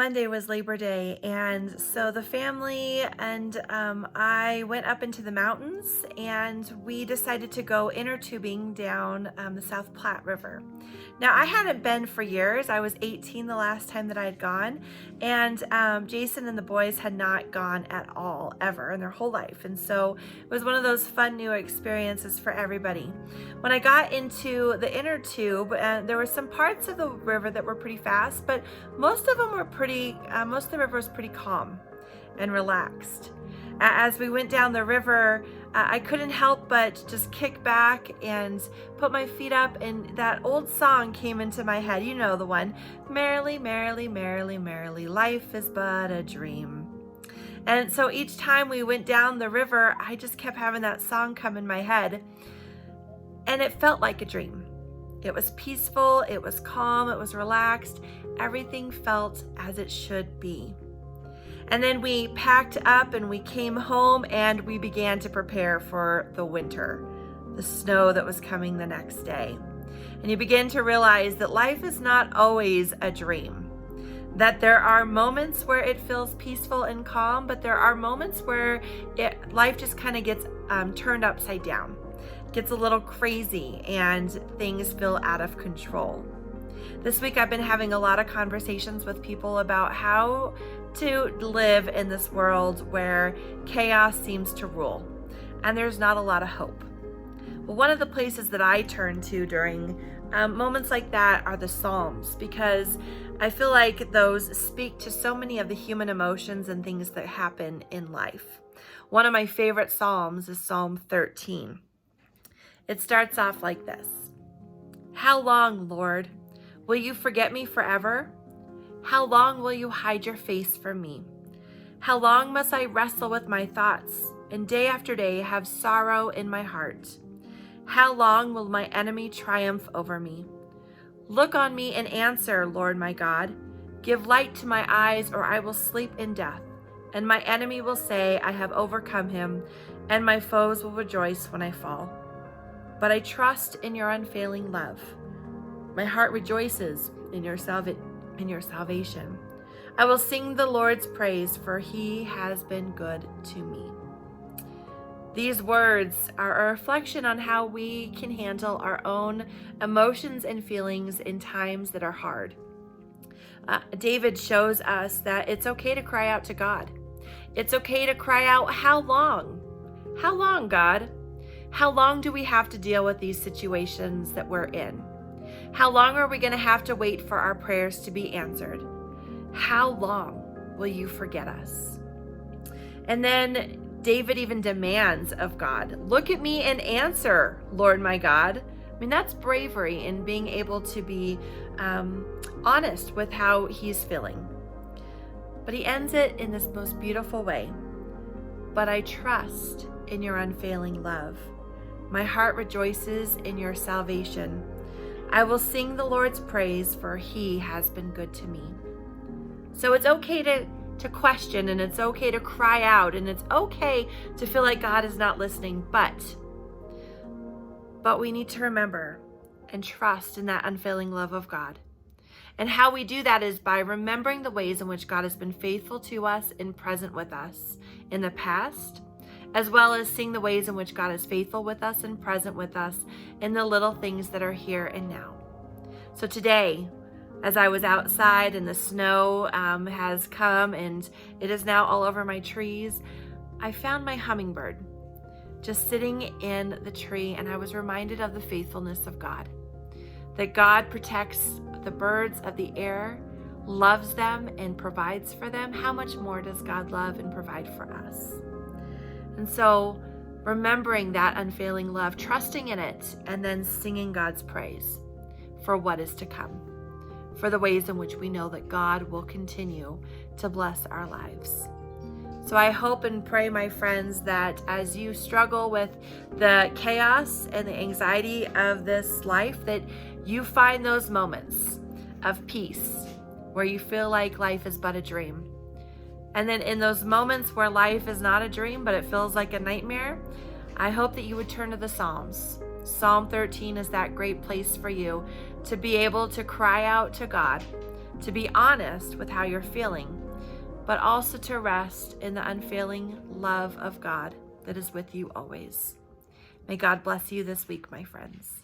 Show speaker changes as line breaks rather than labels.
Monday was Labor Day, and so the family and I went up into the mountains, and we decided to go inner tubing down the South Platte River. Now, I hadn't been for years. I was 18 the last time that I had gone, and Jason and the boys had not gone at all, ever, in their whole life. And so it was one of those fun new experiences for everybody. When I got into the inner tube, there were some parts of the river that were pretty fast, but most of them were most of the river was pretty calm and relaxed. As we went down the river, I couldn't help but just kick back and put my feet up, and that old song came into my head. You know the one, merrily, merrily, merrily, merrily, life is but a dream. And so each time we went down the river, I just kept having that song come in my head, and it felt like a dream. It was peaceful, it was calm, it was relaxed. Everything felt as it should be. And then we packed up and we came home, and we began to prepare for the winter, the snow that was coming the next day. And you begin to realize that life is not always a dream, that there are moments where it feels peaceful and calm, but there are moments where life just kind of gets turned upside down, gets a little crazy, and things feel out of control. This week I've been having a lot of conversations with people about how to live in this world where chaos seems to rule and there's not a lot of hope. Well, one of the places that I turn to during moments like that are the Psalms, because I feel like those speak to so many of the human emotions and things that happen in life. One of my favorite Psalms is Psalm 13. It starts off like this: "How long, Lord, will you forget me forever? How long will you hide your face from me? How long must I wrestle with my thoughts and day after day have sorrow in my heart? How long will my enemy triumph over me? Look on me and answer, Lord my God. Give light to my eyes, or I will sleep in death. And my enemy will say, I have overcome him, and my foes will rejoice when I fall. But I trust in your unfailing love. My heart rejoices in your salvation. I will sing the Lord's praise, for he has been good to me." These words are a reflection on how we can handle our own emotions and feelings in times that are hard. David shows us that it's okay to cry out to God. It's okay to cry out, "How long? How long, God? How long do we have to deal with these situations that we're in? How long are we going to have to wait for our prayers to be answered? How long will you forget us?" And then David even demands of God, "Look at me and answer, Lord my God." I mean, that's bravery in being able to be honest with how he's feeling. But he ends it in this most beautiful way. "But I trust in your unfailing love. My heart rejoices in your salvation. I will sing the Lord's praise, for he has been good to me." So it's okay to question, and it's okay to cry out, and it's okay to feel like God is not listening, but we need to remember and trust in that unfailing love of God. And how we do that is by remembering the ways in which God has been faithful to us and present with us in the past, as well as seeing the ways in which God is faithful with us and present with us in the little things that are here and now. So today, as I was outside and the snow has come and it is now all over my trees, I found my hummingbird just sitting in the tree, and I was reminded of the faithfulness of God, that God protects the birds of the air, loves them, and provides for them. How much more does God love and provide for us? And so remembering that unfailing love, trusting in it, and then singing God's praise for what is to come, for the ways in which we know that God will continue to bless our lives. So I hope and pray, my friends, that as you struggle with the chaos and the anxiety of this life, that you find those moments of peace where you feel like life is but a dream. And then in those moments where life is not a dream, but it feels like a nightmare, I hope that you would turn to the Psalms. Psalm 13 is that great place for you to be able to cry out to God, to be honest with how you're feeling, but also to rest in the unfailing love of God that is with you always. May God bless you this week, my friends.